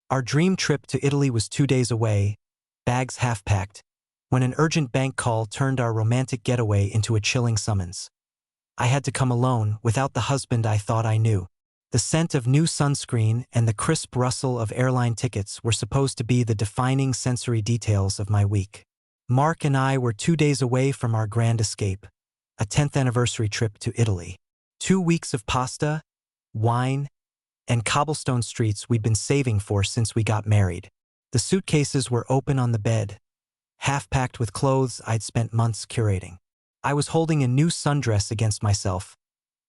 Our dream trip to Italy was 2 days away, bags half-packed, when an urgent bank call turned our romantic getaway into a chilling summons. I had to come alone, without the husband I thought I knew. The scent of new sunscreen and the crisp rustle of airline tickets were supposed to be the defining sensory details of my week. Mark and I were 2 days away from our grand escape, a 10th anniversary trip to Italy. 2 weeks of pasta, wine, and cobblestone streets we'd been saving for since we got married. The suitcases were open on the bed, half-packed with clothes I'd spent months curating. I was holding a new sundress against myself,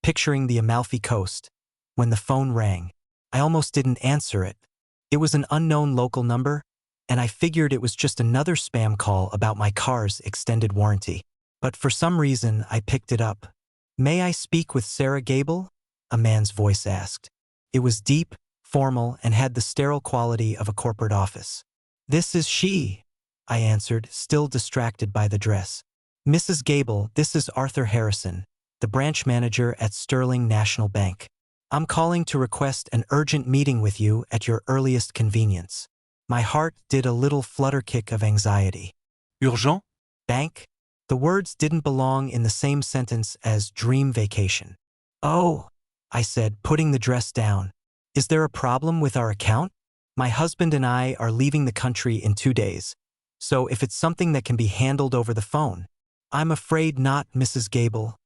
picturing the Amalfi Coast, when the phone rang. I almost didn't answer it. It was an unknown local number, and I figured it was just another spam call about my car's extended warranty. But for some reason, I picked it up. "May I speak with Sarah Gable?" a man's voice asked. It was deep, formal, and had the sterile quality of a corporate office. "This is she," I answered, still distracted by the dress. "Mrs. Gable, this is Arthur Harrison, the branch manager at Sterling National Bank. I'm calling to request an urgent meeting with you at your earliest convenience." My heart did a little flutter kick of anxiety. Urgent? Bank? The words didn't belong in the same sentence as dream vacation. "Oh," I said, putting the dress down. "Is there a problem with our account? My husband and I are leaving the country in 2 days, so if it's something that can be handled over the phone." "I'm afraid not, Mrs. Gable."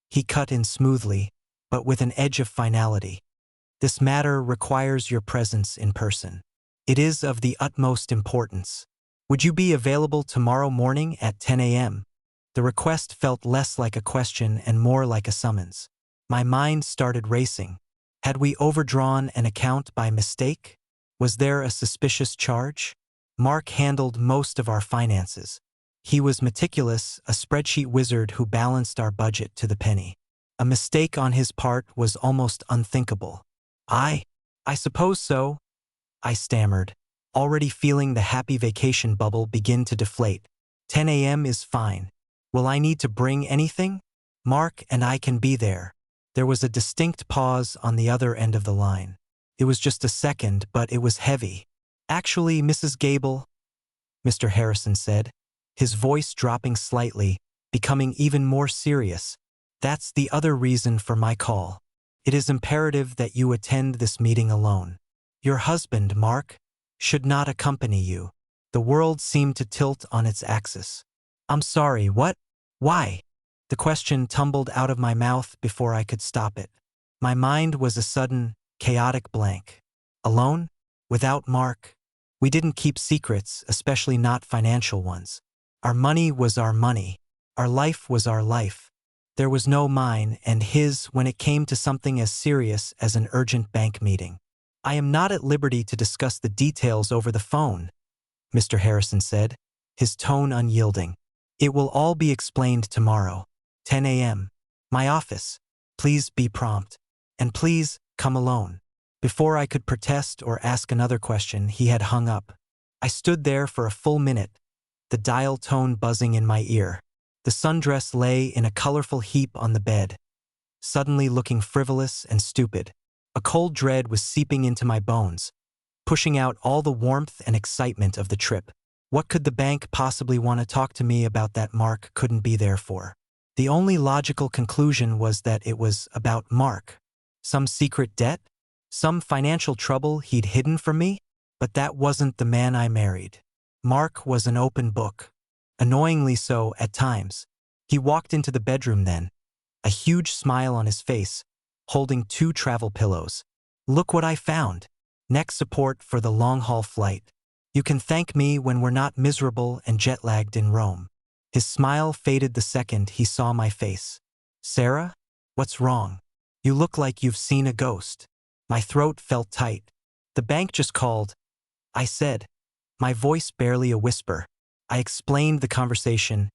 He cut in smoothly, but with an edge of finality. "This matter requires your presence in person. It is of the utmost importance. Would you be available tomorrow morning at 10 a.m.? The request felt less like a question and more like a summons. My mind started racing. Had we overdrawn an account by mistake? Was there a suspicious charge? Mark handled most of our finances. He was meticulous, a spreadsheet wizard who balanced our budget to the penny. A mistake on his part was almost unthinkable. I suppose so," I stammered, already feeling the happy vacation bubble begin to deflate. 10 a.m. is fine. Will I need to bring anything? Mark and I can be there." There was a distinct pause on the other end of the line. It was just a second, but it was heavy. "Actually, Mrs. Gable," Mr. Harrison said, his voice dropping slightly, becoming even more serious, "that's the other reason for my call. It is imperative that you attend this meeting alone. Your husband, Mark, should not accompany you." The world seemed to tilt on its axis. "I'm sorry, what? Why?" The question tumbled out of my mouth before I could stop it. My mind was a sudden, chaotic blank. Alone? Without Mark? We didn't keep secrets, especially not financial ones. Our money was our money. Our life was our life. There was no mine and his when it came to something as serious as an urgent bank meeting. "I am not at liberty to discuss the details over the phone," Mr. Harrison said, his tone unyielding. "It will all be explained tomorrow. 10 a.m. My office. Please be prompt. And please, come alone." Before I could protest or ask another question, he had hung up. I stood there for a full minute, the dial tone buzzing in my ear. The sundress lay in a colorful heap on the bed, suddenly looking frivolous and stupid. A cold dread was seeping into my bones, pushing out all the warmth and excitement of the trip. What could the bank possibly want to talk to me about that Mark couldn't be there for? The only logical conclusion was that it was about Mark. Some secret debt? Some financial trouble he'd hidden from me? But that wasn't the man I married. Mark was an open book. Annoyingly so at times. He walked into the bedroom then, a huge smile on his face, holding 2 travel pillows. "Look what I found. Neck support for the long-haul flight. You can thank me when we're not miserable and jet-lagged in Rome." His smile faded the second he saw my face. "Sarah? What's wrong? You look like you've seen a ghost." My throat felt tight. "The bank just called," I said, my voice barely a whisper. I explained the conversation,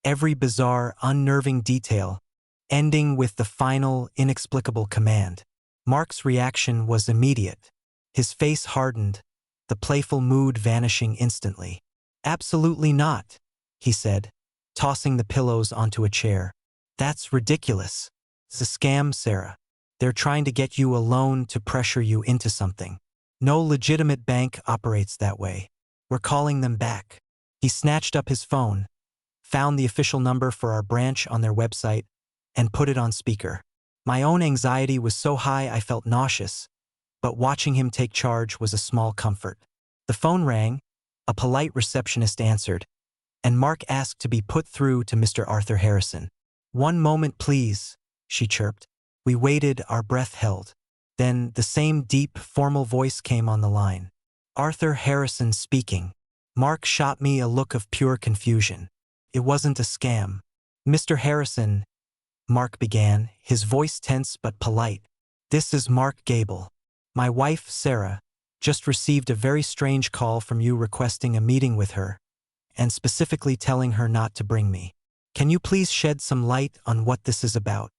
every bizarre, unnerving detail, ending with the final, inexplicable command. Mark's reaction was immediate. His face hardened, the playful mood vanishing instantly. "Absolutely not," he said, tossing the pillows onto a chair. "That's ridiculous. It's a scam, Sarah. They're trying to get you alone to pressure you into something. No legitimate bank operates that way. We're calling them back. He snatched up his phone, found the official number for our branch on their website, and put it on speaker. My own anxiety was so high I felt nauseous, but watching him take charge was a small comfort. The phone rang, a polite receptionist answered, and Mark asked to be put through to Mr. Arthur Harrison. "One moment, please," she chirped. We waited, our breath held. Then the same deep, formal voice came on the line. "Arthur Harrison speaking." Mark shot me a look of pure confusion. It wasn't a scam. "Mr. Harrison," Mark began, his voice tense but polite. "This is Mark Gable. My wife, Sarah, just received a very strange call from you requesting a meeting with her, and specifically telling her not to bring me. Can you please shed some light on what this is about?"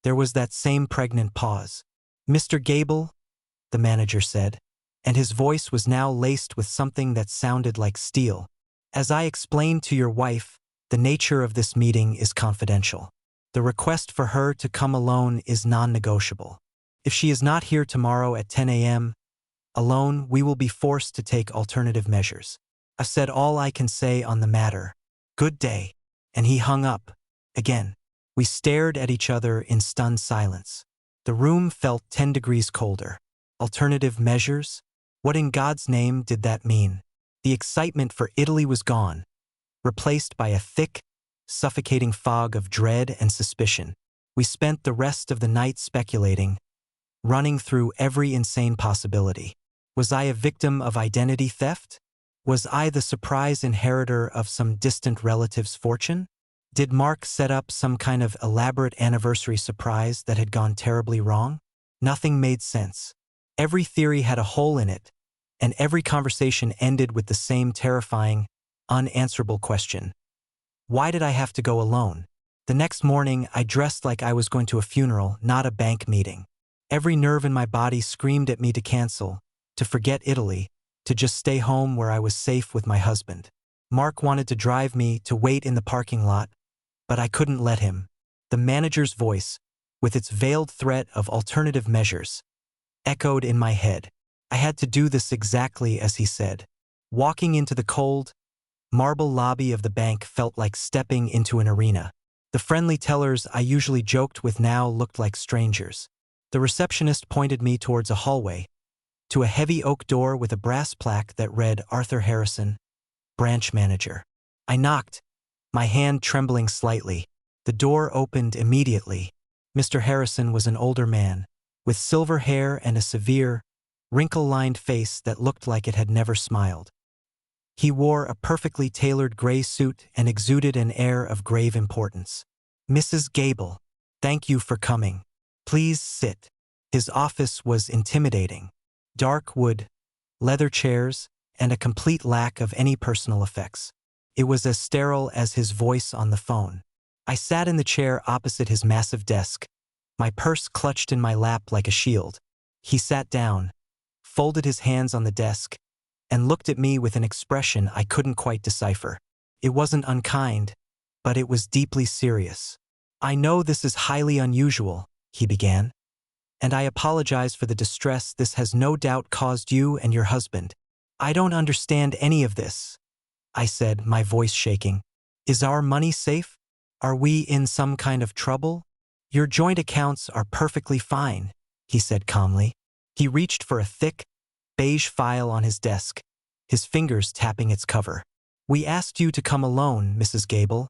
There was that same pregnant pause. "Mr. Gable," the manager said, and his voice was now laced with something that sounded like steel. "As I explained to your wife, the nature of this meeting is confidential. The request for her to come alone is non-negotiable. If she is not here tomorrow at 10 a.m., alone, we will be forced to take alternative measures. I've said all I can say on the matter. Good day." And he hung up. Again. We stared at each other in stunned silence. The room felt 10 degrees colder. Alternative measures? What in God's name did that mean? The excitement for Italy was gone, replaced by a thick, suffocating fog of dread and suspicion. We spent the rest of the night speculating, running through every insane possibility. Was I a victim of identity theft? Was I the surprise inheritor of some distant relative's fortune? Did Mark set up some kind of elaborate anniversary surprise that had gone terribly wrong? Nothing made sense. Every theory had a hole in it, and every conversation ended with the same terrifying, unanswerable question. Why did I have to go alone? The next morning, I dressed like I was going to a funeral, not a bank meeting. Every nerve in my body screamed at me to cancel, to forget Italy, to just stay home where I was safe with my husband. Mark wanted to drive me, to wait in the parking lot, but I couldn't let him. The manager's voice, with its veiled threat of alternative measures, echoed in my head. I had to do this exactly as he said. Walking into the cold, marble lobby of the bank felt like stepping into an arena. The friendly tellers I usually joked with now looked like strangers. The receptionist pointed me towards a hallway, to a heavy oak door with a brass plaque that read Arthur Harrison, branch manager. I knocked, my hand trembling slightly. The door opened immediately. Mr. Harrison was an older man, with silver hair and a severe, wrinkle-lined face that looked like it had never smiled. He wore a perfectly tailored gray suit and exuded an air of grave importance. "Mrs. Gable, thank you for coming. Please sit." His office was intimidating. Dark wood, leather chairs, and a complete lack of any personal effects. It was as sterile as his voice on the phone. I sat in the chair opposite his massive desk, my purse clutched in my lap like a shield. He sat down, folded his hands on the desk, and looked at me with an expression I couldn't quite decipher. It wasn't unkind, but it was deeply serious. "I know this is highly unusual," he began, "and I apologize for the distress this has no doubt caused you and your husband. I don't understand any of this," I said, my voice shaking. "Is our money safe? Are we in some kind of trouble? Your joint accounts are perfectly fine," he said calmly. He reached for a thick, beige file on his desk, his fingers tapping its cover. "We asked you to come alone, Mrs. Gable,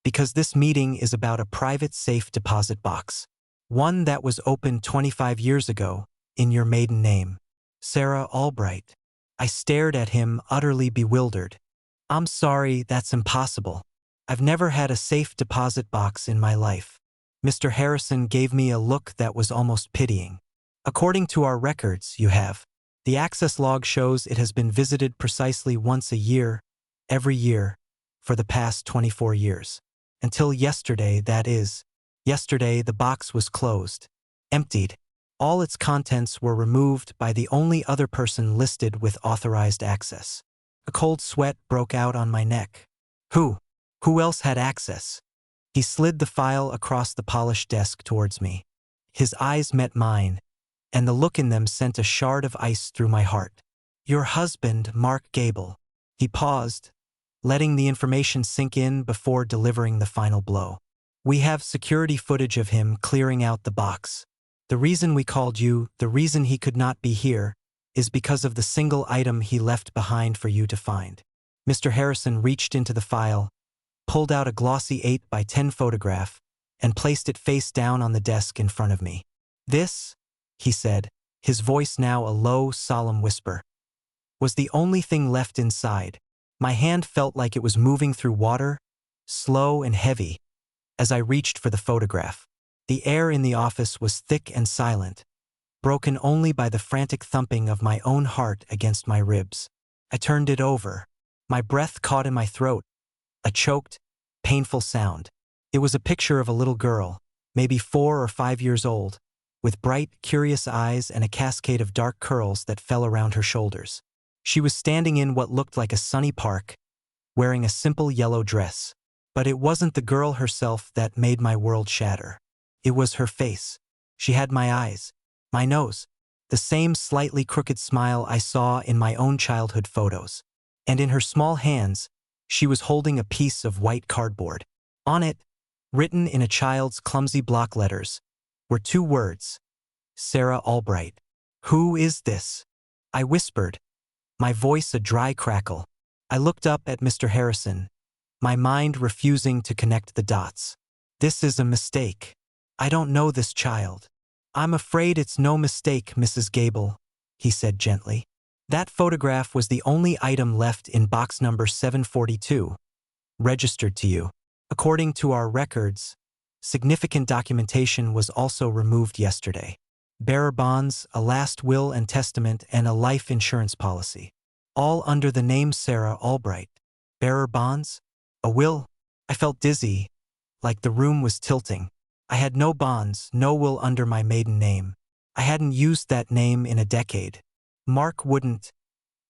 because this meeting is about a private safe deposit box. One that was opened 25 years ago, in your maiden name, Sarah Albright." I stared at him, utterly bewildered. "I'm sorry, that's impossible. I've never had a safe deposit box in my life." Mr. Harrison gave me a look that was almost pitying. "According to our records, you have. The access log shows it has been visited precisely once a year, every year, for the past 24 years. Until yesterday, that is. Yesterday, the box was closed, emptied. All its contents were removed by the only other person listed with authorized access." A cold sweat broke out on my neck. Who else had access? He slid the file across the polished desk towards me. His eyes met mine, and the look in them sent a shard of ice through my heart. Your husband, Mark Gable. He paused, letting the information sink in before delivering the final blow. We have security footage of him clearing out the box. The reason we called you, the reason he could not be here, is because of the single item he left behind for you to find. Mr. Harrison reached into the file, pulled out a glossy 8 by 10 photograph, and placed it face down on the desk in front of me. This, he said, his voice now a low, solemn whisper, was the only thing left inside. My hand felt like it was moving through water, slow and heavy, as I reached for the photograph. The air in the office was thick and silent, broken only by the frantic thumping of my own heart against my ribs. I turned it over. My breath caught in my throat, a choked, painful sound. It was a picture of a little girl, maybe 4 or 5 years old, with bright, curious eyes and a cascade of dark curls that fell around her shoulders. She was standing in what looked like a sunny park, wearing a simple yellow dress. But it wasn't the girl herself that made my world shatter. It was her face. She had my eyes, my nose, the same slightly crooked smile I saw in my own childhood photos. And in her small hands, she was holding a piece of white cardboard. On it, written in a child's clumsy block letters, were 2 words: Sarah Albright. Who is this? I whispered, my voice a dry crackle. I looked up at Mr. Harrison, my mind refusing to connect the dots. This is a mistake. I don't know this child. I'm afraid it's no mistake, Mrs. Gable, he said gently. That photograph was the only item left in box number 742, registered to you. According to our records, significant documentation was also removed yesterday. Bearer bonds, a last will and testament, and a life insurance policy. All under the name Sarah Albright. Bearer bonds? A will? I felt dizzy, like the room was tilting. I had no bonds, no will under my maiden name. I hadn't used that name in a decade. Mark wouldn't.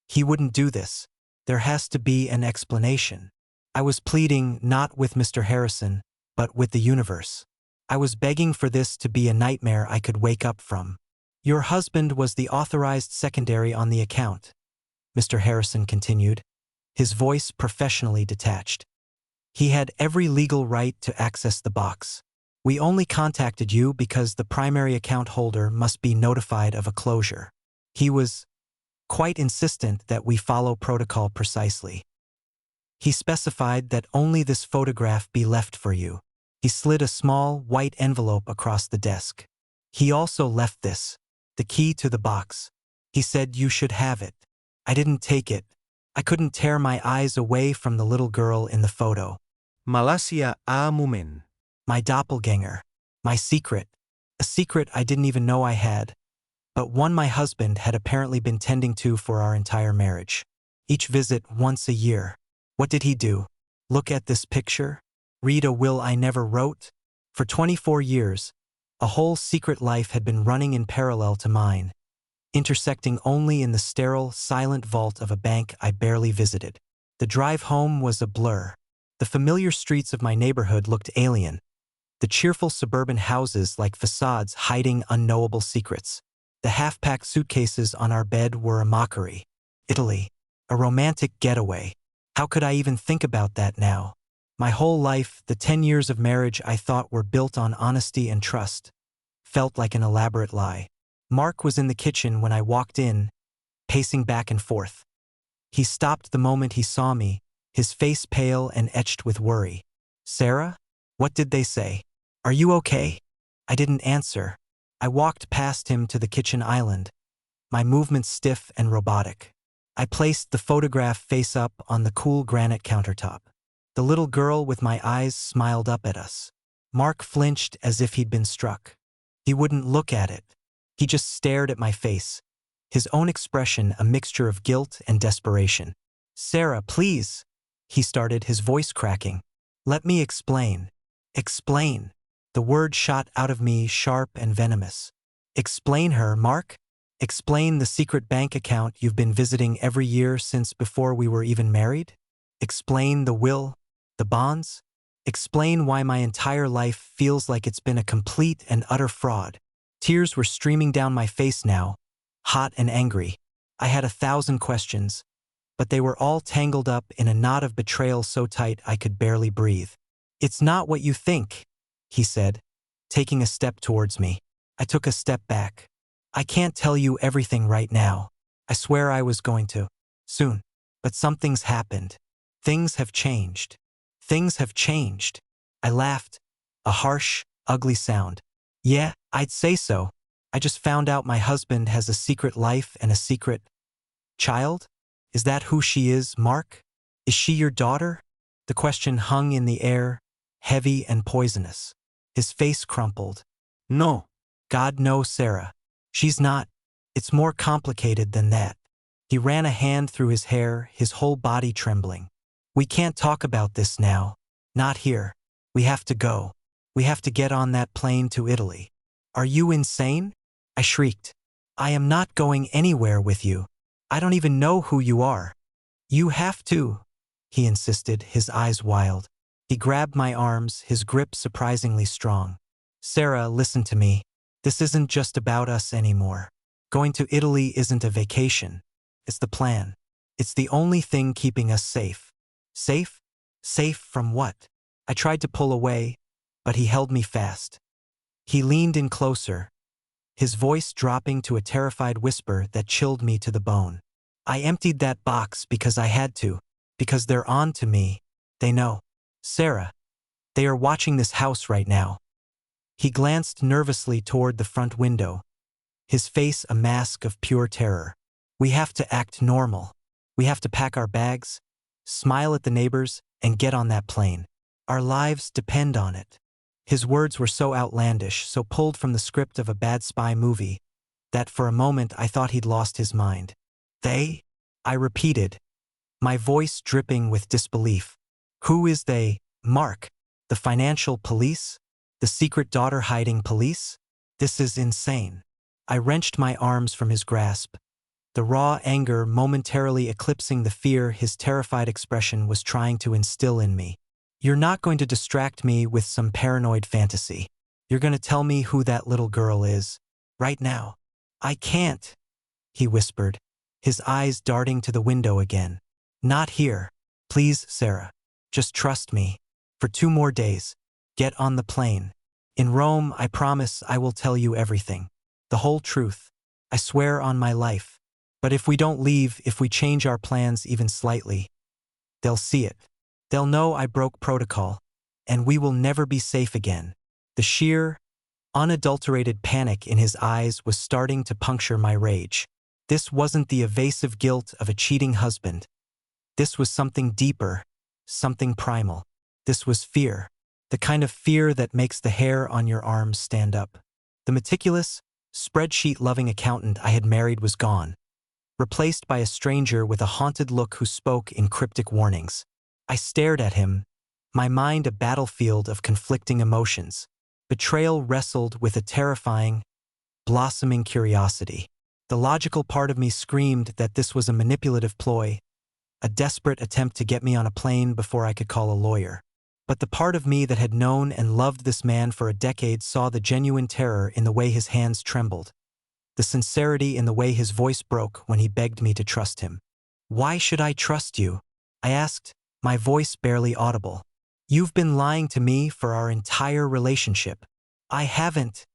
He wouldn't do this. There has to be an explanation. I was pleading not with Mr. Harrison, but with the universe. I was begging for this to be a nightmare I could wake up from. Your husband was the authorized secondary on the account, Mr. Harrison continued, his voice professionally detached. He had every legal right to access the box. We only contacted you because the primary account holder must be notified of a closure. He was quite insistent that we follow protocol precisely. He specified that only this photograph be left for you. He slid a small, white envelope across the desk. He also left this, the key to the box. He said you should have it. I didn't take it. I couldn't tear my eyes away from the little girl in the photo. Malasia a moment. My doppelganger. My secret. A secret I didn't even know I had, but one my husband had apparently been tending to for our entire marriage. Each visit once a year. What did he do? Look at this picture? Read a will I never wrote? For 24 years, a whole secret life had been running in parallel to mine, intersecting only in the sterile, silent vault of a bank I barely visited. The drive home was a blur. The familiar streets of my neighborhood looked alien, the cheerful suburban houses like facades hiding unknowable secrets. The half-packed suitcases on our bed were a mockery. Italy, a romantic getaway. How could I even think about that now? My whole life, the 10 years of marriage I thought were built on honesty and trust, felt like an elaborate lie. Mark was in the kitchen when I walked in, pacing back and forth. He stopped the moment he saw me, his face pale and etched with worry. Sarah? What did they say? Are you okay? I didn't answer. I walked past him to the kitchen island, my movements stiff and robotic. I placed the photograph face up on the cool granite countertop. The little girl with my eyes smiled up at us. Mark flinched as if he'd been struck. He wouldn't look at it. He just stared at my face, his own expression a mixture of guilt and desperation. Sarah, please, he started, his voice cracking. Let me explain. Explain. The word shot out of me sharp and venomous. Explain her, Mark? Explain the secret bank account you've been visiting every year since before we were even married? Explain the will, the bonds? Explain why my entire life feels like it's been a complete and utter fraud. Tears were streaming down my face now, hot and angry. I had 1,000 questions, but they were all tangled up in a knot of betrayal so tight I could barely breathe. "It's not what you think," he said, taking a step towards me. I took a step back. "I can't tell you everything right now. I swear I was going to. Soon. But something's happened. Things have changed. Things have changed." I laughed, a harsh, ugly sound. "Yeah, I'd say so. I just found out my husband has a secret life and a secret child? Is that who she is, Mark? Is she your daughter?" The question hung in the air, heavy and poisonous. His face crumpled. No. "God, no, Sarah. She's not. It's more complicated than that." He ran a hand through his hair, his whole body trembling. "We can't talk about this now. Not here. We have to go. We have to get on that plane to Italy." "Are you insane?" I shrieked. "I am not going anywhere with you. I don't even know who you are." "You have to," he insisted, his eyes wild. He grabbed my arms, his grip surprisingly strong. "Sarah, listen to me. This isn't just about us anymore. Going to Italy isn't a vacation. It's the plan. It's the only thing keeping us safe." "Safe? Safe from what?" I tried to pull away, but he held me fast. He leaned in closer, his voice dropping to a terrified whisper that chilled me to the bone. "I emptied that box because I had to, because they're on to me. They know. Sarah, they are watching this house right now." He glanced nervously toward the front window, his face a mask of pure terror. "We have to act normal. We have to pack our bags, smile at the neighbors, and get on that plane. Our lives depend on it." His words were so outlandish, so pulled from the script of a bad spy movie, that for a moment I thought he'd lost his mind. "They?" I repeated, my voice dripping with disbelief. "Who is they, Mark? The financial police? The secret daughter-hiding police? This is insane." I wrenched my arms from his grasp, the raw anger momentarily eclipsing the fear his terrified expression was trying to instill in me. "You're not going to distract me with some paranoid fantasy. You're going to tell me who that little girl is, right now." "I can't," he whispered, his eyes darting to the window again. "Not here. Please, Sarah. Just trust me. For 2 more days. Get on the plane. In Rome, I promise I will tell you everything. The whole truth. I swear on my life. But if we don't leave, if we change our plans even slightly, they'll see it. They'll know I broke protocol, and we will never be safe again." The sheer, unadulterated panic in his eyes was starting to puncture my rage. This wasn't the evasive guilt of a cheating husband. This was something deeper, something primal. This was fear. The kind of fear that makes the hair on your arms stand up. The meticulous, spreadsheet-loving accountant I had married was gone, replaced by a stranger with a haunted look who spoke in cryptic warnings. I stared at him, my mind a battlefield of conflicting emotions. Betrayal wrestled with a terrifying, blossoming curiosity. The logical part of me screamed that this was a manipulative ploy, a desperate attempt to get me on a plane before I could call a lawyer. But the part of me that had known and loved this man for a decade saw the genuine terror in the way his hands trembled, the sincerity in the way his voice broke when he begged me to trust him. "Why should I trust you?" I asked, my voice barely audible. "You've been lying to me for our entire relationship." "I haven't,"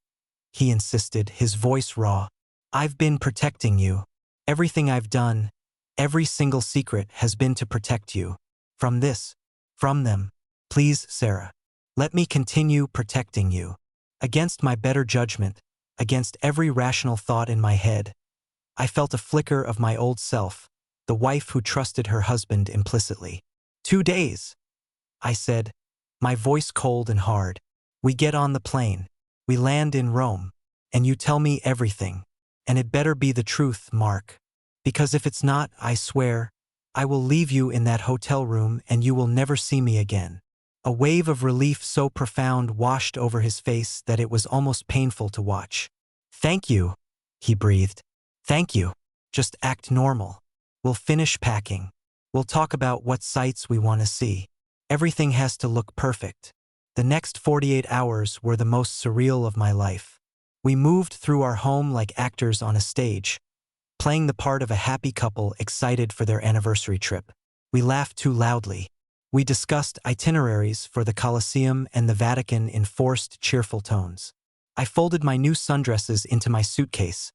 he insisted, his voice raw. "I've been protecting you. Everything I've done, every single secret has been to protect you. From this, from them. Please, Sarah, let me continue protecting you." Against my better judgment, against every rational thought in my head, I felt a flicker of my old self, the wife who trusted her husband implicitly. 2 days, I said, my voice cold and hard. "We get on the plane. We land in Rome. And you tell me everything. And it better be the truth, Mark. Because if it's not, I swear, I will leave you in that hotel room and you will never see me again." A wave of relief so profound washed over his face that it was almost painful to watch. "Thank you," he breathed. "Thank you. Just act normal. We'll finish packing. We'll talk about what sights we want to see. Everything has to look perfect." The next 48 hours were the most surreal of my life. We moved through our home like actors on a stage, playing the part of a happy couple excited for their anniversary trip. We laughed too loudly. We discussed itineraries for the Colosseum and the Vatican in forced, cheerful tones. I folded my new sundresses into my suitcase,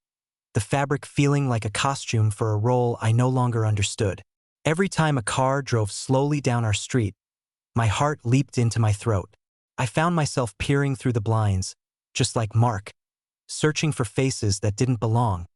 the fabric feeling like a costume for a role I no longer understood. Every time a car drove slowly down our street, my heart leaped into my throat. I found myself peering through the blinds, just like Mark, searching for faces that didn't belong,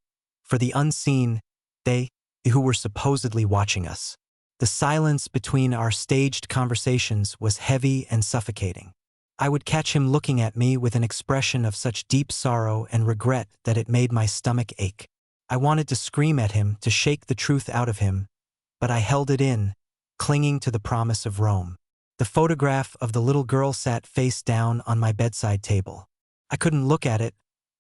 for the unseen, they who were supposedly watching us. The silence between our staged conversations was heavy and suffocating. I would catch him looking at me with an expression of such deep sorrow and regret that it made my stomach ache. I wanted to scream at him, to shake the truth out of him, but I held it in, clinging to the promise of Rome. The photograph of the little girl sat face down on my bedside table. I couldn't look at it,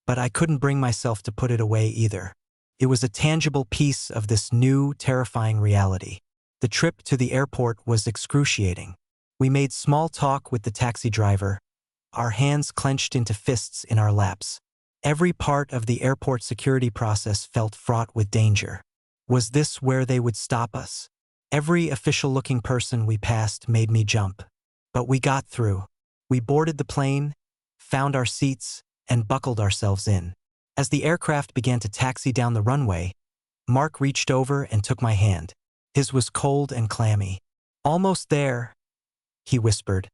but I couldn't bring myself to put it away either. It was a tangible piece of this new, terrifying reality. The trip to the airport was excruciating. We made small talk with the taxi driver, our hands clenched into fists in our laps. Every part of the airport security process felt fraught with danger. Was this where they would stop us? Every official-looking person we passed made me jump. But we got through. We boarded the plane, found our seats, and buckled ourselves in. As the aircraft began to taxi down the runway, Mark reached over and took my hand. His was cold and clammy. "Almost there," he whispered,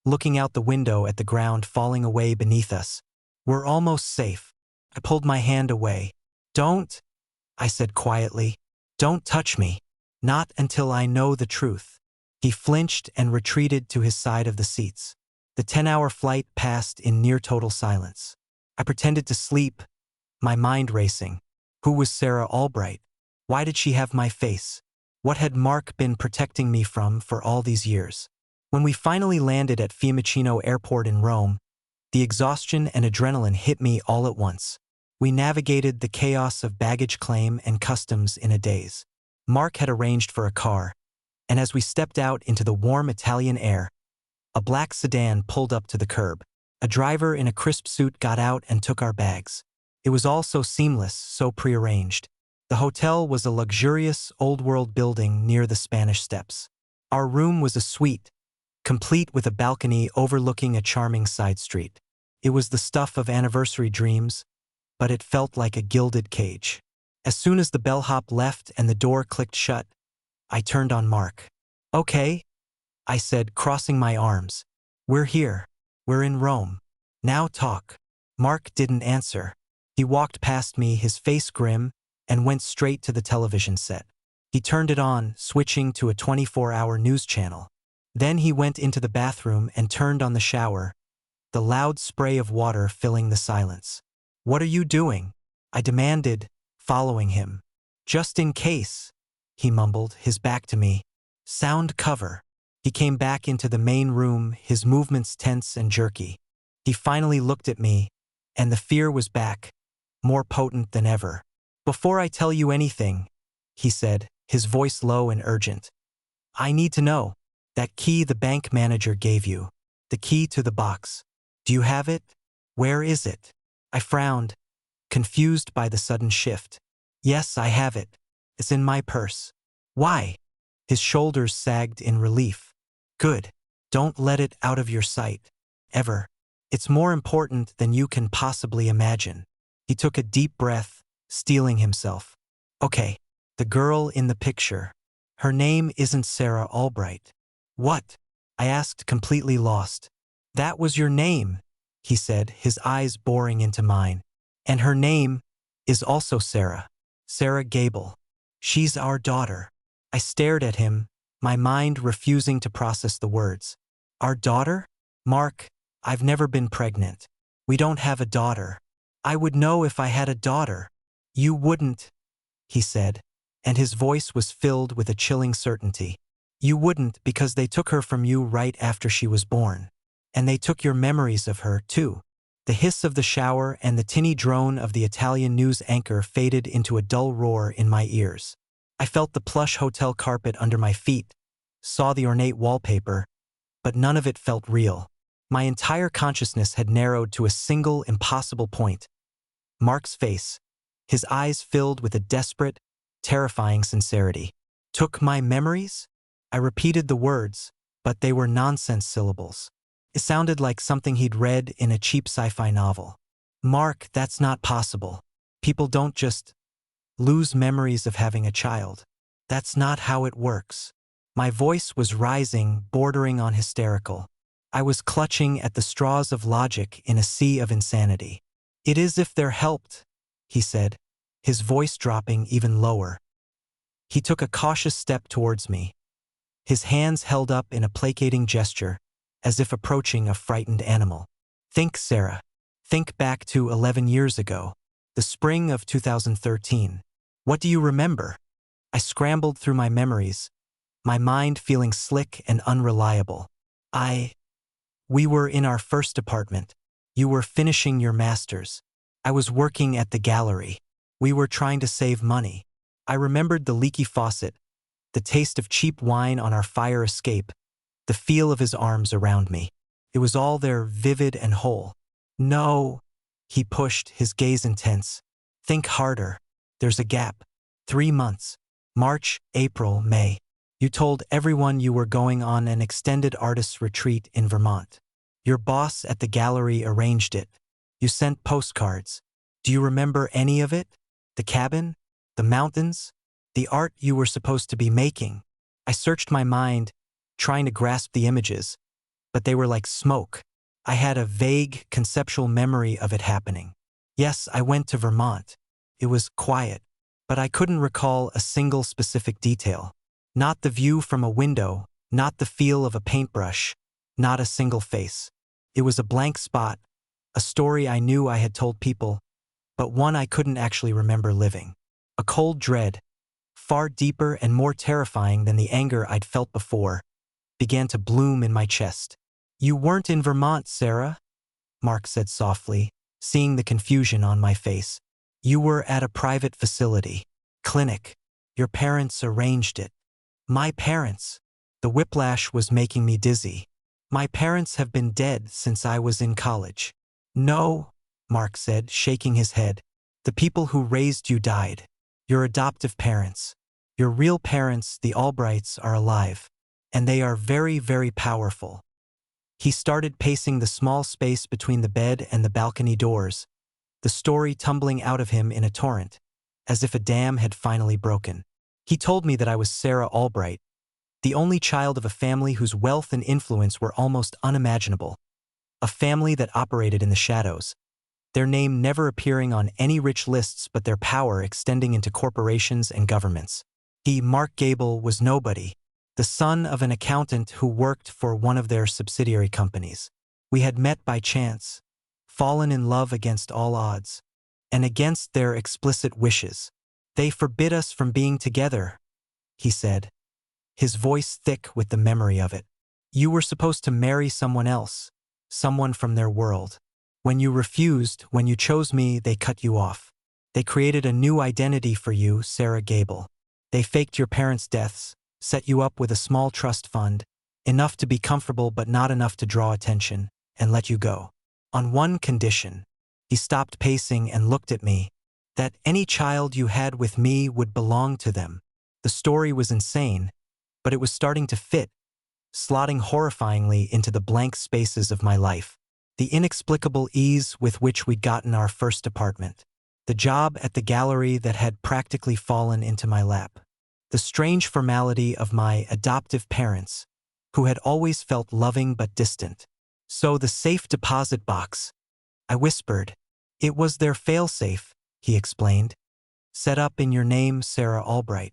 looking out the window at the ground falling away beneath us. "We're almost safe." I pulled my hand away. "Don't," I said quietly. "Don't touch me. Not until I know the truth." He flinched and retreated to his side of the seats. The 10-hour flight passed in near total silence. I pretended to sleep, my mind racing. Who was Sarah Albright? Why did she have my face? What had Mark been protecting me from for all these years? When we finally landed at Fiumicino Airport in Rome, the exhaustion and adrenaline hit me all at once. We navigated the chaos of baggage claim and customs in a daze. Mark had arranged for a car, and as we stepped out into the warm Italian air, a black sedan pulled up to the curb. A driver in a crisp suit got out and took our bags. It was all so seamless, so prearranged. The hotel was a luxurious, old-world building near the Spanish Steps. Our room was a suite, complete with a balcony overlooking a charming side street. It was the stuff of anniversary dreams, but it felt like a gilded cage. As soon as the bellhop left and the door clicked shut, I turned on Mark. "Okay," I said, crossing my arms. "We're here. We're in Rome. Now talk." Mark didn't answer. He walked past me, his face grim, and went straight to the television set. He turned it on, switching to a 24-hour news channel. Then he went into the bathroom and turned on the shower, the loud spray of water filling the silence. "What are you doing?" I demanded, following him. "Just in case," he mumbled, his back to me. "Sound cover." He came back into the main room, his movements tense and jerky. He finally looked at me, and the fear was back, more potent than ever. "Before I tell you anything," he said, his voice low and urgent, "I need to know. That key the bank manager gave you, the key to the box. Do you have it? Where is it?" I frowned, confused by the sudden shift. "Yes, I have it. It's in my purse." "Why?" His shoulders sagged in relief. "Good. Don't let it out of your sight. Ever. It's more important than you can possibly imagine." He took a deep breath, steeling himself. "Okay, the girl in the picture. Her name isn't Sarah Albright." "What?" I asked, completely lost. "That was your name," he said, his eyes boring into mine. "And her name is also Sarah. Sarah Gable. She's our daughter." I stared at him, my mind refusing to process the words. "Our daughter? Mark, I've never been pregnant. We don't have a daughter. I would know if I had a daughter." "You wouldn't," he said, and his voice was filled with a chilling certainty. "You wouldn't because they took her from you right after she was born. And they took your memories of her, too." The hiss of the shower and the tinny drone of the Italian news anchor faded into a dull roar in my ears. I felt the plush hotel carpet under my feet, saw the ornate wallpaper, but none of it felt real. My entire consciousness had narrowed to a single impossible point. Mark's face, his eyes filled with a desperate, terrifying sincerity. Took my memories? I repeated the words, but they were nonsense syllables. It sounded like something he'd read in a cheap sci-fi novel. Mark, that's not possible. People don't just lose memories of having a child. That's not how it works. My voice was rising, bordering on hysterical. I was clutching at the straws of logic in a sea of insanity. It is if they're helped, he said, his voice dropping even lower. He took a cautious step towards me, his hands held up in a placating gesture, as if approaching a frightened animal. Think, Sarah. Think back to 11 years ago, the spring of 2013. What do you remember? I scrambled through my memories, my mind feeling slick and unreliable. We were in our first apartment. You were finishing your master's. I was working at the gallery. We were trying to save money. I remembered the leaky faucet, the taste of cheap wine on our fire escape, the feel of his arms around me. It was all there, vivid and whole. No, he pushed, his gaze intense. Think harder. There's a gap. 3 months. March, April, May. You told everyone you were going on an extended artist's retreat in Vermont. Your boss at the gallery arranged it. You sent postcards. Do you remember any of it? The cabin? The mountains? The art you were supposed to be making? I searched my mind, trying to grasp the images, but they were like smoke. I had a vague, conceptual memory of it happening. Yes, I went to Vermont. It was quiet, but I couldn't recall a single specific detail. Not the view from a window, not the feel of a paintbrush, not a single face. It was a blank spot, a story I knew I had told people, but one I couldn't actually remember living. A cold dread, far deeper and more terrifying than the anger I'd felt before, began to bloom in my chest. You weren't in Vermont, Sarah, Mark said softly, seeing the confusion on my face. You were at a private facility, clinic. Your parents arranged it. My parents. The whiplash was making me dizzy. My parents have been dead since I was in college. No, Mark said, shaking his head. The people who raised you died. Your adoptive parents. Your real parents, the Albrights, are alive. And they are very, very powerful. He started pacing the small space between the bed and the balcony doors, the story tumbling out of him in a torrent, as if a dam had finally broken. He told me that I was Sarah Albright, the only child of a family whose wealth and influence were almost unimaginable, a family that operated in the shadows, their name never appearing on any rich lists but their power extending into corporations and governments. He, Mark Gable, was nobody, the son of an accountant who worked for one of their subsidiary companies. We had met by chance, fallen in love against all odds, and against their explicit wishes. They forbid us from being together, he said, his voice thick with the memory of it. You were supposed to marry someone else, someone from their world. When you refused, when you chose me, they cut you off. They created a new identity for you, Sarah Gable. They faked your parents' deaths, set you up with a small trust fund, enough to be comfortable but not enough to draw attention, and let you go. On one condition. He stopped pacing and looked at me, that any child you had with me would belong to them. The story was insane, but it was starting to fit, slotting horrifyingly into the blank spaces of my life. The inexplicable ease with which we'd gotten our first apartment. The job at the gallery that had practically fallen into my lap. The strange formality of my adoptive parents, who had always felt loving but distant. So the safe deposit box, I whispered. It was their failsafe, he explained. Set up in your name, Sarah Albright.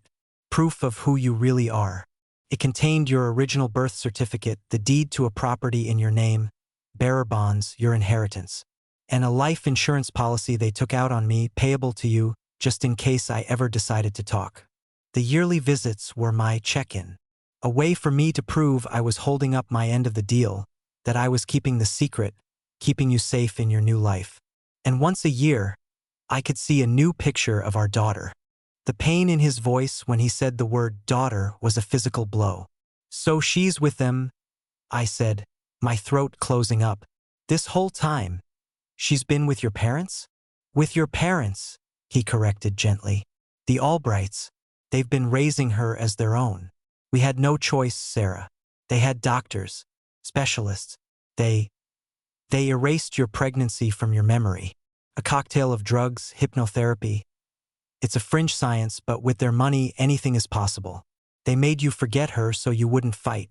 Proof of who you really are. It contained your original birth certificate, the deed to a property in your name, bearer bonds, your inheritance, and a life insurance policy they took out on me, payable to you, just in case I ever decided to talk. The yearly visits were my check-in, a way for me to prove I was holding up my end of the deal, that I was keeping the secret, keeping you safe in your new life. And once a year, I could see a new picture of our daughter. The pain in his voice when he said the word daughter was a physical blow. So she's with them, I said, my throat closing up. This whole time, she's been with your parents? With your parents, he corrected gently. The Albrights. They've been raising her as their own. We had no choice, Sarah. They had doctors, specialists. They erased your pregnancy from your memory. A cocktail of drugs, hypnotherapy. It's a fringe science, but with their money, anything is possible. They made you forget her so you wouldn't fight,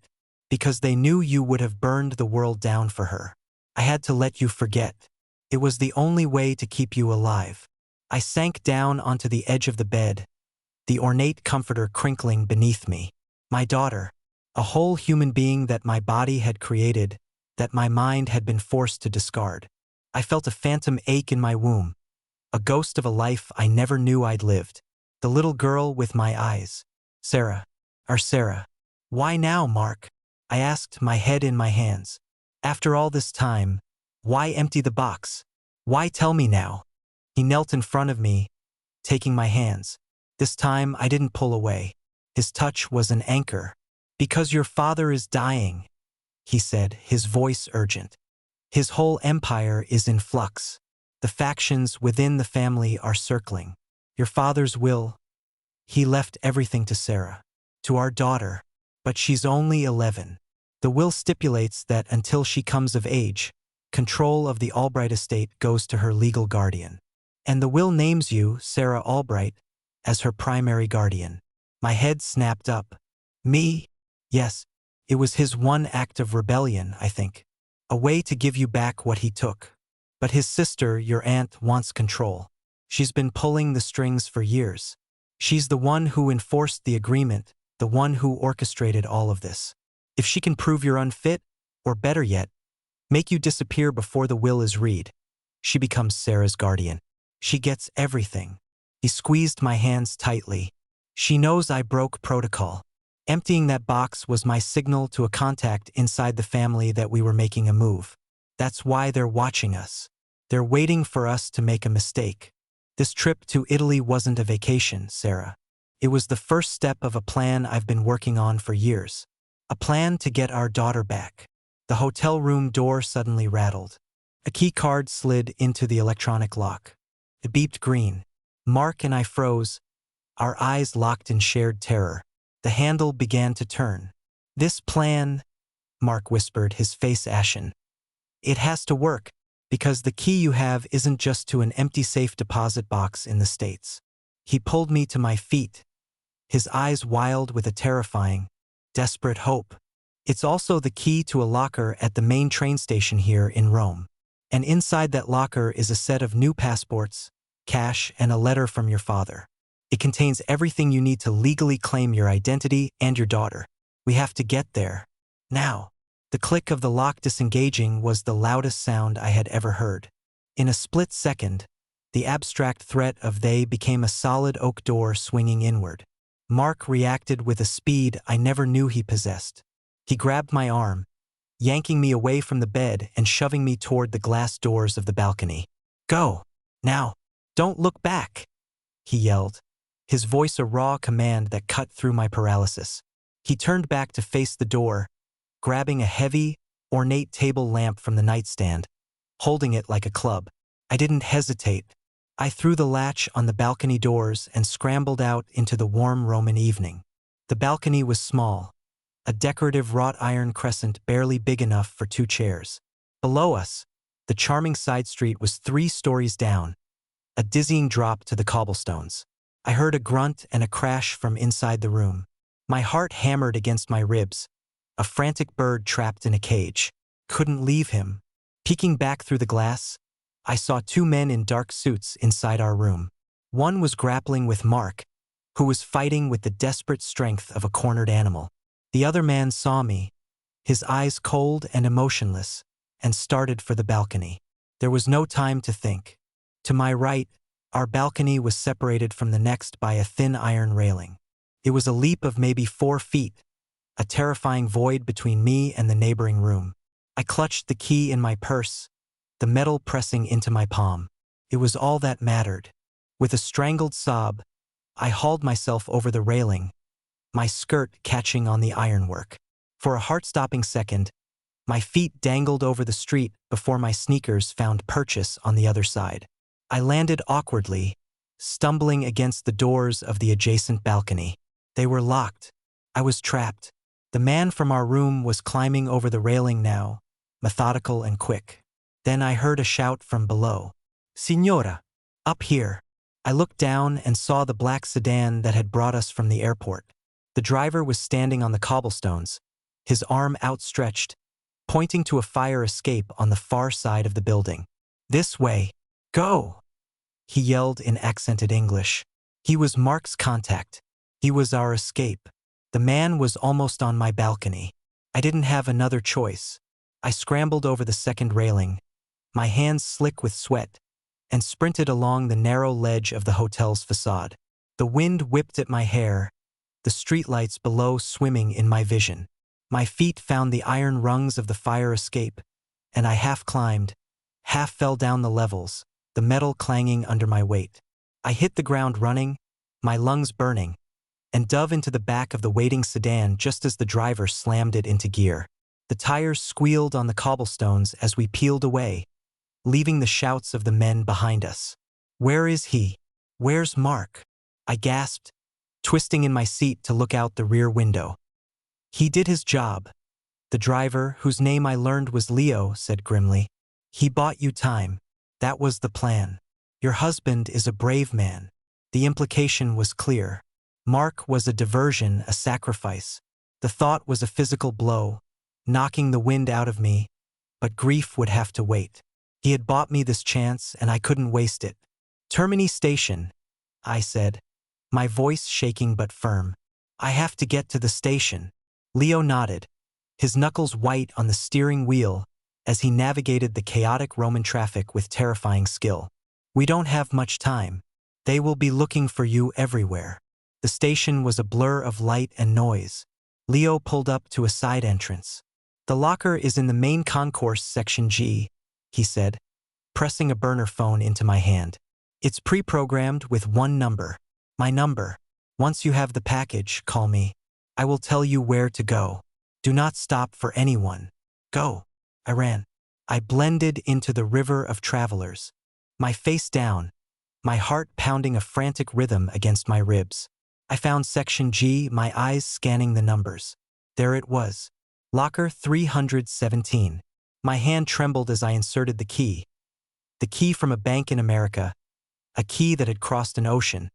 because they knew you would have burned the world down for her. I had to let you forget. It was the only way to keep you alive. I sank down onto the edge of the bed, the ornate comforter crinkling beneath me. My daughter, a whole human being that my body had created, that my mind had been forced to discard. I felt a phantom ache in my womb, a ghost of a life I never knew I'd lived. The little girl with my eyes. Sarah. Sarah. Why now, Mark? I asked, my head in my hands. After all this time, why empty the box? Why tell me now? He knelt in front of me, taking my hands. This time I didn't pull away. His touch was an anchor. Because your father is dying, he said, his voice urgent. His whole empire is in flux. The factions within the family are circling. Your father's will. He left everything to Sarah, to our daughter, but she's only 11. The will stipulates that until she comes of age, control of the Albright estate goes to her legal guardian. And the will names you, Sarah Albright, as her primary guardian. My head snapped up. Me? Yes, it was his one act of rebellion, I think. A way to give you back what he took. But his sister, your aunt, wants control. She's been pulling the strings for years. She's the one who enforced the agreement, the one who orchestrated all of this. If she can prove you're unfit, or better yet, make you disappear before the will is read, she becomes Sarah's guardian. She gets everything. He squeezed my hands tightly. She knows I broke protocol. Emptying that box was my signal to a contact inside the family that we were making a move. That's why they're watching us. They're waiting for us to make a mistake. This trip to Italy wasn't a vacation, Sarah. It was the first step of a plan I've been working on for years. A plan to get our daughter back. The hotel room door suddenly rattled. A key card slid into the electronic lock. It beeped green. Mark and I froze, our eyes locked in shared terror. The handle began to turn. This plan, Mark whispered, his face ashen. It has to work, because the key you have isn't just to an empty safe deposit box in the States. He pulled me to my feet, his eyes wild with a terrifying, desperate hope. It's also the key to a locker at the main train station here in Rome. And inside that locker is a set of new passports, cash, and a letter from your father. It contains everything you need to legally claim your identity and your daughter. We have to get there. Now. The click of the lock disengaging was the loudest sound I had ever heard. In a split second, the abstract threat of they became a solid oak door swinging inward. Mark reacted with a speed I never knew he possessed. He grabbed my arm, yanking me away from the bed and shoving me toward the glass doors of the balcony. Go. Now. Don't look back, he yelled, his voice a raw command that cut through my paralysis. He turned back to face the door, grabbing a heavy, ornate table lamp from the nightstand, holding it like a club. I didn't hesitate. I threw the latch on the balcony doors and scrambled out into the warm Roman evening. The balcony was small, a decorative wrought iron crescent barely big enough for 2 chairs. Below us, the charming side street was 3 stories down, a dizzying drop to the cobblestones. I heard a grunt and a crash from inside the room. My heart hammered against my ribs. A frantic bird trapped in a cage. Couldn't leave him. Peeking back through the glass, I saw 2 men in dark suits inside our room. One was grappling with Mark, who was fighting with the desperate strength of a cornered animal. The other man saw me, his eyes cold and emotionless, and started for the balcony. There was no time to think. To my right, our balcony was separated from the next by a thin iron railing. It was a leap of maybe 4 feet, a terrifying void between me and the neighboring room. I clutched the key in my purse, the metal pressing into my palm. It was all that mattered. With a strangled sob, I hauled myself over the railing, my skirt catching on the ironwork. For a heart-stopping second, my feet dangled over the street before my sneakers found purchase on the other side. I landed awkwardly, stumbling against the doors of the adjacent balcony. They were locked. I was trapped. The man from our room was climbing over the railing now, methodical and quick. Then I heard a shout from below. "Signora! Up here!" I looked down and saw the black sedan that had brought us from the airport. The driver was standing on the cobblestones, his arm outstretched, pointing to a fire escape on the far side of the building. "This way! Go!" he yelled in accented English. He was Mark's contact. He was our escape. The man was almost on my balcony. I didn't have another choice. I scrambled over the second railing, my hands slick with sweat, and sprinted along the narrow ledge of the hotel's facade. The wind whipped at my hair, the streetlights below swimming in my vision. My feet found the iron rungs of the fire escape, and I half climbed, half fell down the levels, the metal clanging under my weight. I hit the ground running, my lungs burning, and dove into the back of the waiting sedan just as the driver slammed it into gear. The tires squealed on the cobblestones as we peeled away, leaving the shouts of the men behind us. "Where is he? Where's Mark?" I gasped, twisting in my seat to look out the rear window. "He did his job," the driver, whose name I learned was Leo, said grimly. "He bought you time. That was the plan. Your husband is a brave man." The implication was clear. Mark was a diversion, a sacrifice. The thought was a physical blow, knocking the wind out of me, but grief would have to wait. He had bought me this chance, and I couldn't waste it. "Termini Station," I said, my voice shaking but firm. "I have to get to the station." Leo nodded, his knuckles white on the steering wheel as he navigated the chaotic Roman traffic with terrifying skill. "We don't have much time. They will be looking for you everywhere." The station was a blur of light and noise. Leo pulled up to a side entrance. "The locker is in the main concourse, section G," he said, pressing a burner phone into my hand. "It's pre-programmed with one number. My number. Once you have the package, call me. I will tell you where to go. Do not stop for anyone. Go." I ran. I blended into the river of travelers, my face down, my heart pounding a frantic rhythm against my ribs. I found section G, my eyes scanning the numbers. There it was. Locker 317. My hand trembled as I inserted the key from a bank in America, a key that had crossed an ocean,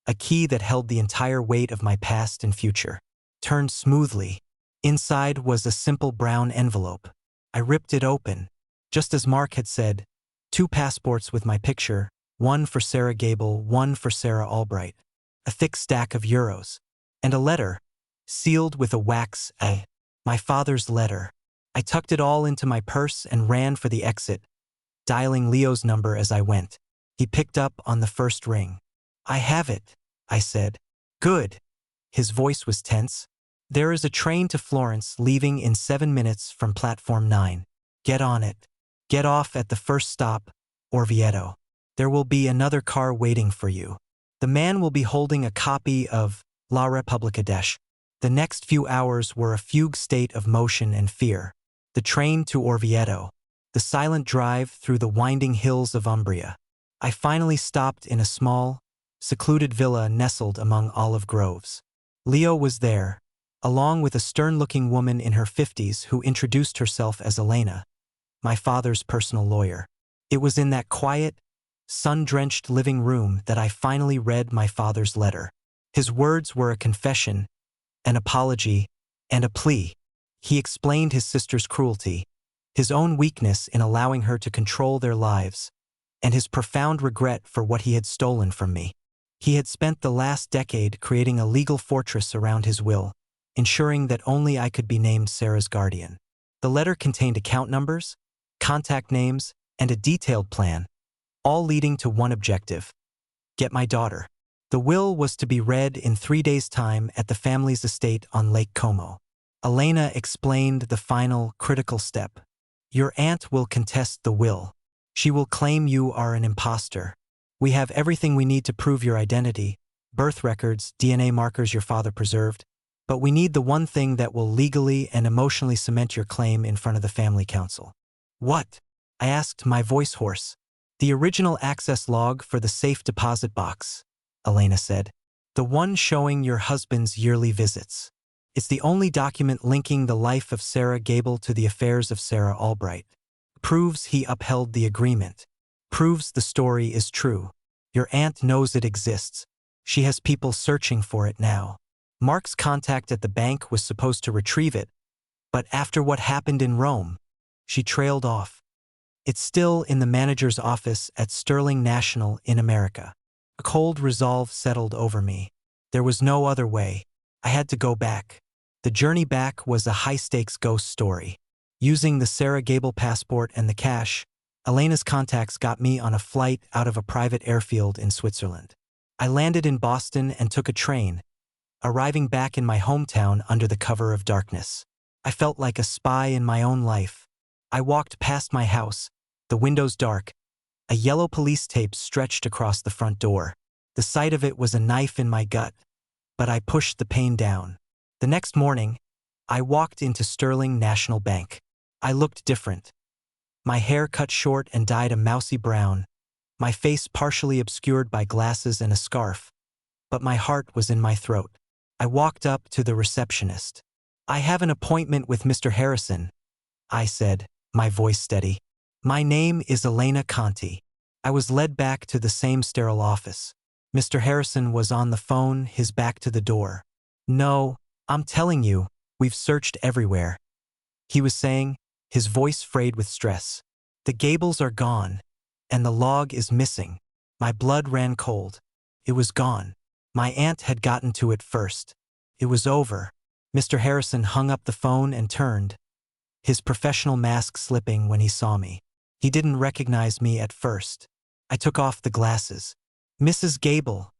a key that held the entire weight of my past and future. Turned smoothly. Inside was a simple brown envelope. I ripped it open. Just as Mark had said, 2 passports with my picture, one for Sarah Gable, one for Sarah Albright, a thick stack of euros, and a letter, sealed with a wax A. My father's letter. I tucked it all into my purse and ran for the exit, dialing Leo's number as I went. He picked up on the first ring. "I have it," I said. "Good." His voice was tense. "There is a train to Florence leaving in 7 minutes from platform 9. Get on it. Get off at the first stop, Orvieto. There will be another car waiting for you." The man will be holding a copy of La Repubblica Desh. The next few hours were a fugue state of motion and fear. The train to Orvieto. The silent drive through the winding hills of Umbria. I finally stopped in a small, secluded villa nestled among olive groves. Leo was there, along with a stern-looking woman in her 50s who introduced herself as Elena, my father's personal lawyer. It was in that quiet, sun-drenched living room that I finally read my father's letter. His words were a confession, an apology, and a plea. He explained his sister's cruelty, his own weakness in allowing her to control their lives, and his profound regret for what he had stolen from me. He had spent the last decade creating a legal fortress around his will, ensuring that only I could be named Sarah's guardian. The letter contained account numbers, contact names, and a detailed plan, all leading to one objective: get my daughter. The will was to be read in 3 days' time at the family's estate on Lake Como. Elena explained the final, critical step. Your aunt will contest the will. She will claim you are an imposter. We have everything we need to prove your identity, birth records, DNA markers your father preserved, but we need the one thing that will legally and emotionally cement your claim in front of the family council. What? I asked, my voice hoarse. The original access log for the safe deposit box, Elena said. The one showing your husband's yearly visits. It's the only document linking the life of Sarah Gable to the affairs of Sarah Albright. Proves he upheld the agreement. Proves the story is true. Your aunt knows it exists. She has people searching for it now. Mark's contact at the bank was supposed to retrieve it, but after what happened in Rome, she trailed off. It's still in the manager's office at Sterling National in America. A cold resolve settled over me. There was no other way. I had to go back. The journey back was a high-stakes ghost story. Using the Sarah Gable passport and the cash, Elena's contacts got me on a flight out of a private airfield in Switzerland. I landed in Boston and took a train, arriving back in my hometown under the cover of darkness. I felt like a spy in my own life. I walked past my house, the windows dark. A yellow police tape stretched across the front door. The sight of it was a knife in my gut, but I pushed the pain down. The next morning, I walked into Sterling National Bank. I looked different. My hair cut short and dyed a mousy brown, my face partially obscured by glasses and a scarf, but my heart was in my throat. I walked up to the receptionist. "I have an appointment with Mr. Harrison," I said, my voice steady. "My name is Elena Conti." I was led back to the same sterile office. Mr. Harrison was on the phone, his back to the door. "No, I'm telling you, we've searched everywhere," he was saying, his voice frayed with stress. "The Gables are gone, and the log is missing." My blood ran cold. It was gone. My aunt had gotten to it first. It was over. Mr. Harrison hung up the phone and turned, his professional mask slipping when he saw me. He didn't recognize me at first. I took off the glasses. "Mrs. Gable,"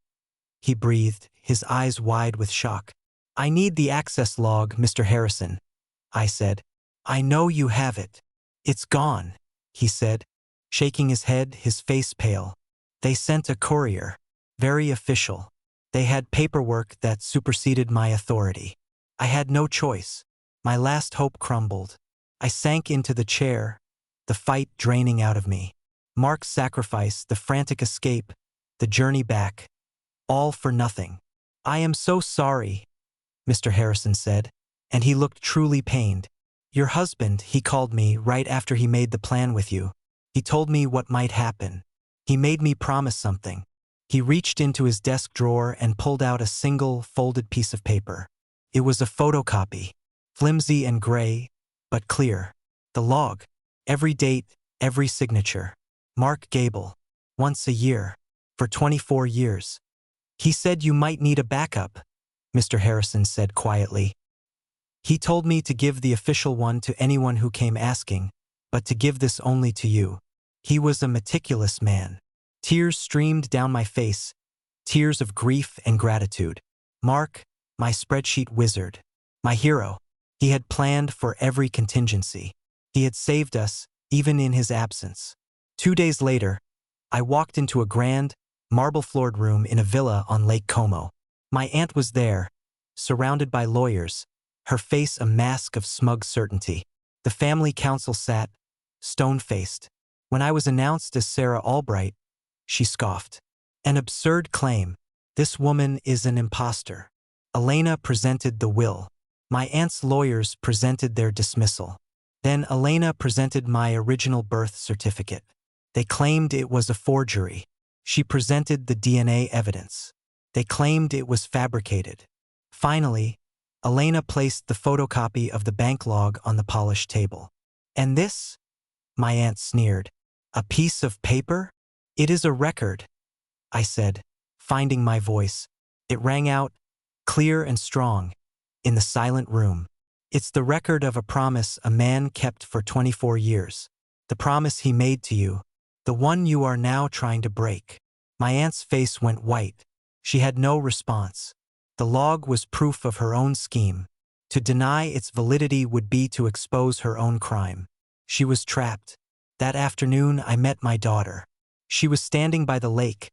he breathed, his eyes wide with shock. "I need the access log, Mr. Harrison," I said. "I know you have it." "It's gone," he said, shaking his head, his face pale. "They sent a courier. Very official. They had paperwork that superseded my authority. I had no choice." My last hope crumbled. I sank into the chair, the fight draining out of me. Mark's sacrifice, the frantic escape, the journey back. All for nothing. "I am so sorry," Mr. Harrison said, and he looked truly pained. "Your husband," he called me right after he made the plan with you. "He told me what might happen. He made me promise something." He reached into his desk drawer and pulled out a single, folded piece of paper. It was a photocopy, flimsy and gray, but clear. The log. Every date, every signature. Mark Gable. Once a year. For 24 years. "He said you might need a backup," Mr. Harrison said quietly. "He told me to give the official one to anyone who came asking, but to give this only to you. He was a meticulous man." Tears streamed down my face, tears of grief and gratitude. Mark, my spreadsheet wizard, my hero. He had planned for every contingency. He had saved us, even in his absence. 2 days later, I walked into a grand, marble-floored room in a villa on Lake Como. My aunt was there, surrounded by lawyers, her face a mask of smug certainty. The family council sat, stone-faced. When I was announced as Sarah Albright, she scoffed. "An absurd claim. This woman is an imposter." Elena presented the will. My aunt's lawyers presented their dismissal. Then Elena presented my original birth certificate. They claimed it was a forgery. She presented the DNA evidence. They claimed it was fabricated. Finally, Elena placed the photocopy of the bank log on the polished table. "And this?" My aunt sneered. "A piece of paper?" "It is a record," I said, finding my voice. It rang out, clear and strong, in the silent room. "It's the record of a promise a man kept for 24 years. The promise he made to you, the one you are now trying to break." My aunt's face went white. She had no response. The log was proof of her own scheme. To deny its validity would be to expose her own crime. She was trapped. That afternoon, I met my daughter. She was standing by the lake,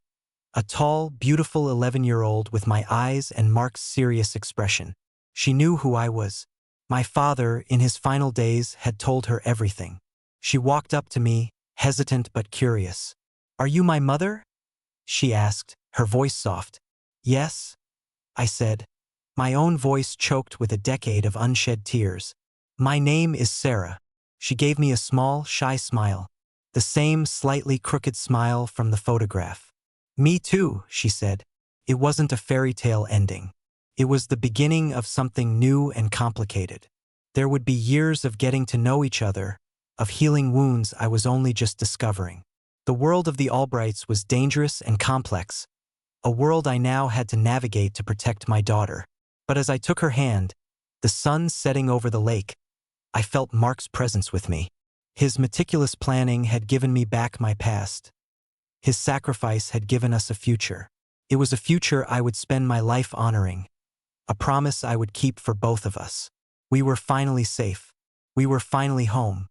a tall, beautiful 11-year-old with my eyes and Mark's serious expression. She knew who I was. My father, in his final days, had told her everything. She walked up to me, hesitant but curious. Are you my mother? She asked, her voice soft. Yes, I said, my own voice choked with a decade of unshed tears. My name is Sarah. She gave me a small, shy smile, the same slightly crooked smile from the photograph. Me too, she said. It wasn't a fairy tale ending. It was the beginning of something new and complicated. There would be years of getting to know each other, of healing wounds I was only just discovering. The world of the Albrights was dangerous and complex, a world I now had to navigate to protect my daughter. But as I took her hand, the sun setting over the lake, I felt Mark's presence with me. His meticulous planning had given me back my past. His sacrifice had given us a future. It was a future I would spend my life honoring, a promise I would keep for both of us. We were finally safe. We were finally home.